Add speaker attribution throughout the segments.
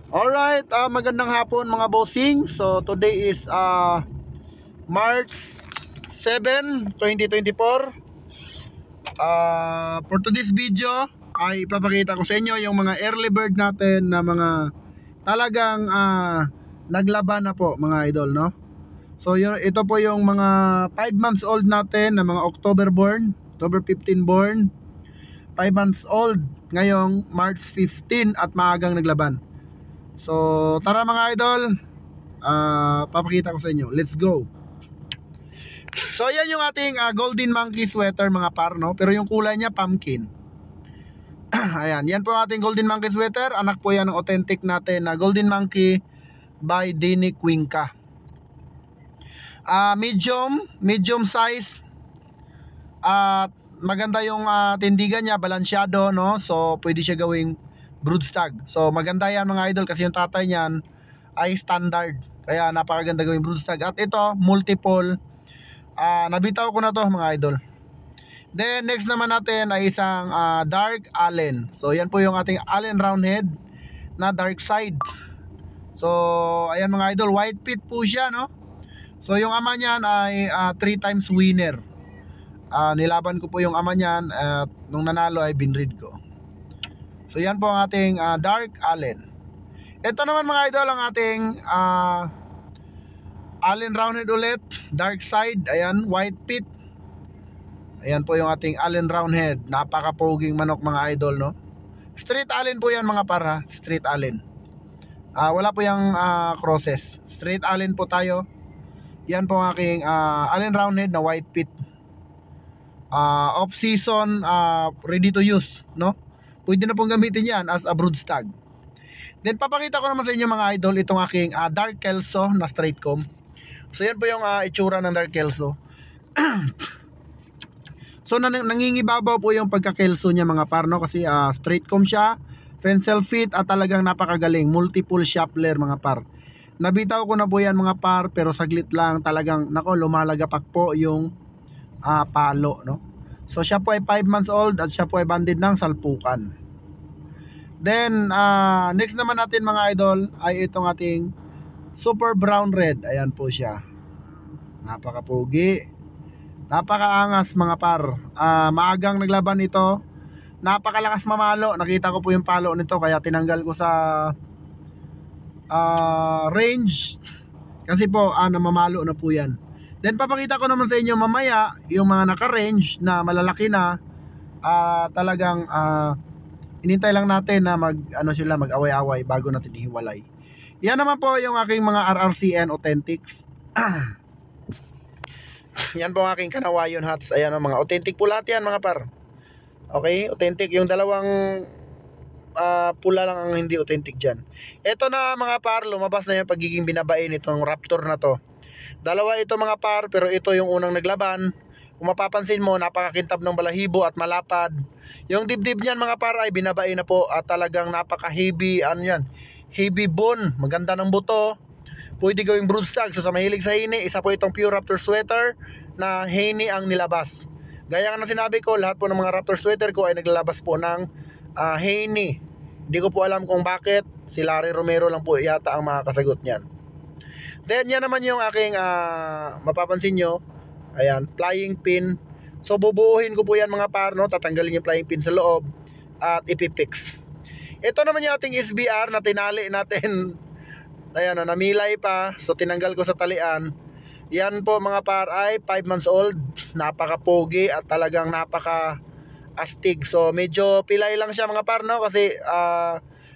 Speaker 1: Alright, magandang hapon mga bossing. So today is March 7, 2024. For today's video ay ipapakita ko sa inyo yung mga early bird natin na mga talagang naglaban na po mga idol, no? So ito po yung mga 5 months old natin na mga October born, October 15 born, 5 months old ngayong March 15 at maagang naglaban. So tara mga idol, papakita ko sa inyo. Let's go. So yan yung ating golden monkey sweater mga par, no? Pero yung kulay niya pumpkin. Ayan, yan po ang ating golden monkey sweater. Anak po yan ng authentic natin na golden monkey by Dini Cuenca. Medium size. At maganda yung tindigan niya, balansyado, no? So pwede siya gawing broodstag. So maganda yan mga idol kasi yung tatay niyan ay standard. Kaya napakaganda gawing broodstag. At ito, multiple. Nabitaw ko na to mga idol. Then next naman natin ay isang dark Allen. So yan po yung ating Allen roundhead na dark side. So ayan mga idol, white pit po siya, no? So yung ama niyan ay 3 times winner. Nilaban ko po yung ama niyan at nung nanalo ay binread ko. So yan po ang ating dark Allen. Ito naman mga idol ang ating Allen roundhead ulit, dark side. Ayan, white pit. Ayan po yung ating Allen roundhead. Napaka-poging manok mga idol, no? Street Allen po yan mga para. Street Allen. Wala po yung crosses. Straight Allen po tayo. Yan po ang aking Allen roundhead na white pit. Off season, ready to use, no? Pwede na pong gamitin yan as a broodstag. Then papakita ko naman sa inyo mga idol itong aking dark Kelso na straight comb. So yan po yung itsura ng dark Kelso. So nangingibabaw po yung pagka-Kelso niya mga par, no? Kasi straight comb siya, pencil fit at talagang napakagaling. Multiple shuffler mga par. Nabitaw ko na po yan mga par, pero saglit lang talagang nako lumalagapak po yung palo, no? So siya po ay 5 months old at siya po ay banded ng salpukan. Then next naman natin mga idol ay itong ating super brown red. Ayan po siya. Napakapugi. Napakaangas mga par. Maagang naglaban ito. Napakalakas mamalo. Nakita ko po yung palo nito kaya tinanggal ko sa range. Kasi po namamalo na po yan. Then papakita ko naman sa inyo mamaya yung mga naka-range na malalaki na. Talagang inintay lang natin na sila mag-away-away bago natin ihiwalay. Yan naman po yung aking mga RRCN Authentics. Yan po ang aking Kanawayon hats. Ayan ang mga authentic po lahat yan mga par. Okay, authentic. Yung dalawang pula lang ang hindi authentic dyan. Ito na mga par, lumabas na yung pagiging binabain itong Raptor na to. Dalawa ito mga par, pero ito yung unang naglaban. Kung mapapansin mo, napakakintab ng balahibo at malapad. Yung dibdib niyan mga par ay binabain na po at talagang napaka-heavy, heavy bone, maganda ng buto. Pwede gawing broodstag. So sa mahilig sa hini, isa po itong pure Raptor sweater na hini ang nilabas. Gaya nga na sinabi ko, lahat po ng mga Raptor sweater ko ay naglalabas po ng hini. Hindi ko po alam kung bakit. Si Larry Romero lang po yata ang makakasagot niyan. Then yan naman yung aking mapapansin nyo. Ayan, flying pin. So bubuuhin ko po yan mga par, no? Tatanggalin yung flying pin sa loob at ipipix. Ito naman yung ating SBR na tinali natin. Ayan, namilay pa. So tinanggal ko sa talian. Yan po mga par ay 5 months old. Napaka-pogi at talagang napaka-astig. So medyo pilay lang siya mga par, no? Kasi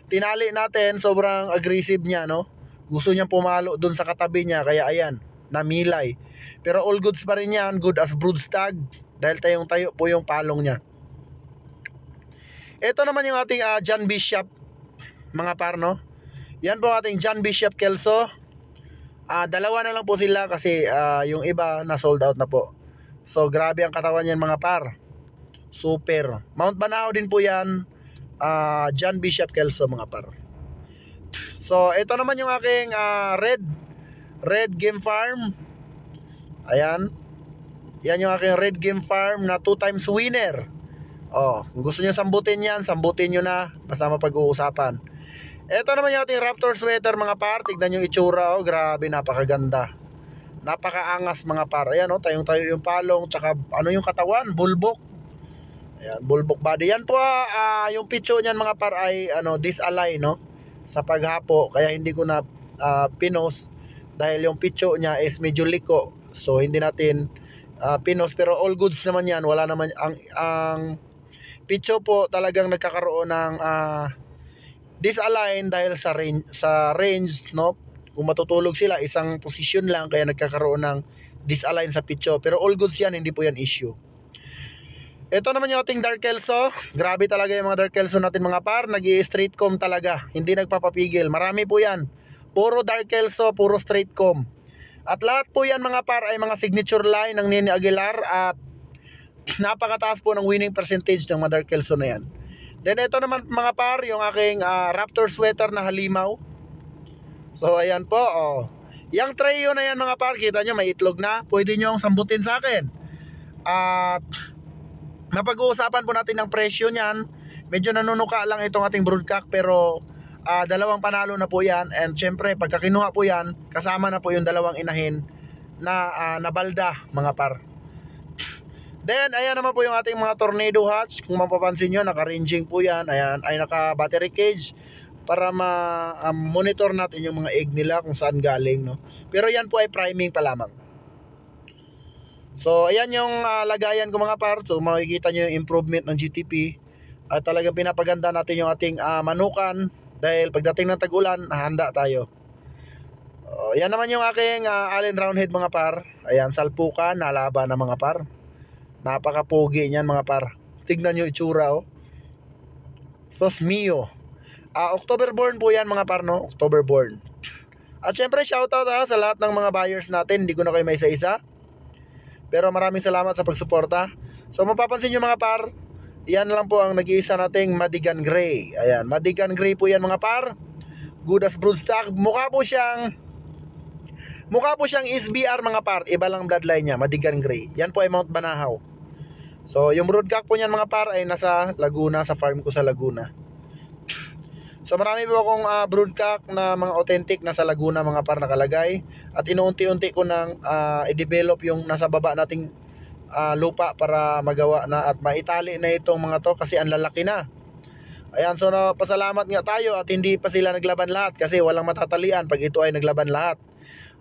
Speaker 1: tinali natin, sobrang aggressive niya, no? Gusto niyang pumalo dun sa katabi niya. Kaya ayan, namilay. Pero all goods pa rin yan. Good as broodstag. Dahil tayo po yung palong niya. Ito naman yung ating John Bishop mga par, no? Yan po ating John Bishop Kelso. Dalawa na lang po sila kasi yung iba na sold out na po. So grabe ang katawan yan mga par. Super. Mount Banao din po yan. John Bishop Kelso mga par. So ito naman yung aking Red Game Farm. Ayan. Yan yung aking Red Game Farm na 2 times winner. Kung gusto niyo sambutin yan, sambutin nyo na. Basta mapag-uusapan. Ito naman yung ating Raptor sweater mga par. Tignan yung itsura, oh, grabe, napakaganda. Napakaangas mga par. Ayan, oh, tayong-tayo yung palong, tsaka ano yung katawan, bulbok. Ayan, bulbok body. Yan po, yung pitcho niyan mga par ay ano, disalign, no? Sa paghapo, kaya hindi ko na pinos dahil yung pitcho niya is medyo liko. So hindi natin pinos, pero all goods naman yan. Wala naman ang pitcho po talagang nagkakaroon ng disalign dahil sa range, no? Kung matutulog sila isang posisyon lang kaya nagkakaroon ng disalign sa pitcho, pero all goods yan, hindi po yan issue. Ito naman yung ating Dark Kelso. Grabe talaga yung mga Dark Kelso natin mga par. Nag-i-straight comb talaga, hindi nagpapapigil. Marami po yan, puro Dark Kelso, puro straight comb. At lahat po yan mga par ay mga signature line ng Nini Aguilar. At napakataas po ng winning percentage ng mga Dark Kelso na yan. Then ito naman mga par, yung aking Raptor sweater na halimaw. So ayan po, oh. Yang trio na yan mga par, kita nyo may itlog na. Pwede nyo sambutin sa akin. At napag-uusapan po natin ng presyo niyan. Medyo nanunuka lang itong ating broodcock, pero dalawang panalo na po yan. And syempre pagka kinuha po yan, kasama na po yung dalawang inahin na nabalda mga par. Then ayan naman po yung ating mga tornado hatch. Kung mapapansin nyo, naka-ranging po yan. Ayan, ay naka-battery cage para ma-monitor natin yung mga egg nila kung saan galing, no? Pero yan po ay priming pa lamang. So ayan yung lagayan ko mga par. So makikita nyo yung improvement ng GTP. At talagang pinapaganda natin yung ating manukan. Dahil pagdating ng tag-ulan, handa tayo. Yan naman yung aking Allen Roundhead mga par. Ayan, salpukan, nalaban na mga par. Napaka-pogi niyan mga par. Tignan nyo itsura, oh. Sos mio. October born po yan mga par, no? October born. At syempre shoutout sa lahat ng mga buyers natin. Hindi ko na kayo may isa-isa, pero maraming salamat sa pagsuporta. So mapapansin nyo mga par, yan lang po ang nag-iisa nating Madigan Gray. Ayan, Madigan Gray po yan mga par. Good as broodstock. Mukha po siyang SBR mga par. Iba lang bloodline niya, Madigan Gray. Yan po ay Mount Banahaw. So yung broodcock po niyan mga par ay nasa Laguna, sa farm ko sa Laguna. So marami po akong broodcock na mga authentic na sa Laguna mga par nakalagay. At inuunti-unti ko nang i-develop yung nasa baba nating lupa para magawa na at maitali na itong mga to kasi ang lalaki na. Ayan, so pasalamat nga tayo at hindi pa sila naglaban lahat kasi walang matatalian pag ito ay naglaban lahat.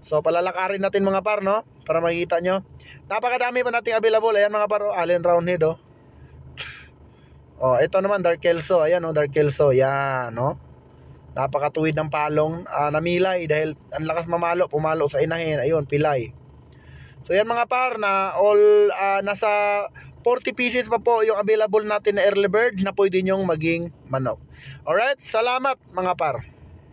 Speaker 1: So palalakarin natin mga par, no? Para makikita nyo. Napakadami pa nating available. Ayan mga par, Allen Roundhead, oh. Oh, ito naman Dark Kelso. Ayan, oh, Dark Kelso. Yan, no? Napakatuwid ng palong, namilay dahil ang lakas mamalo, pumalo sa inahin. Ayun, pilay. So yan mga par, na all nasa 40 pieces pa po yung available natin na early bird na pwede nyong maging manok. Alright, salamat mga par.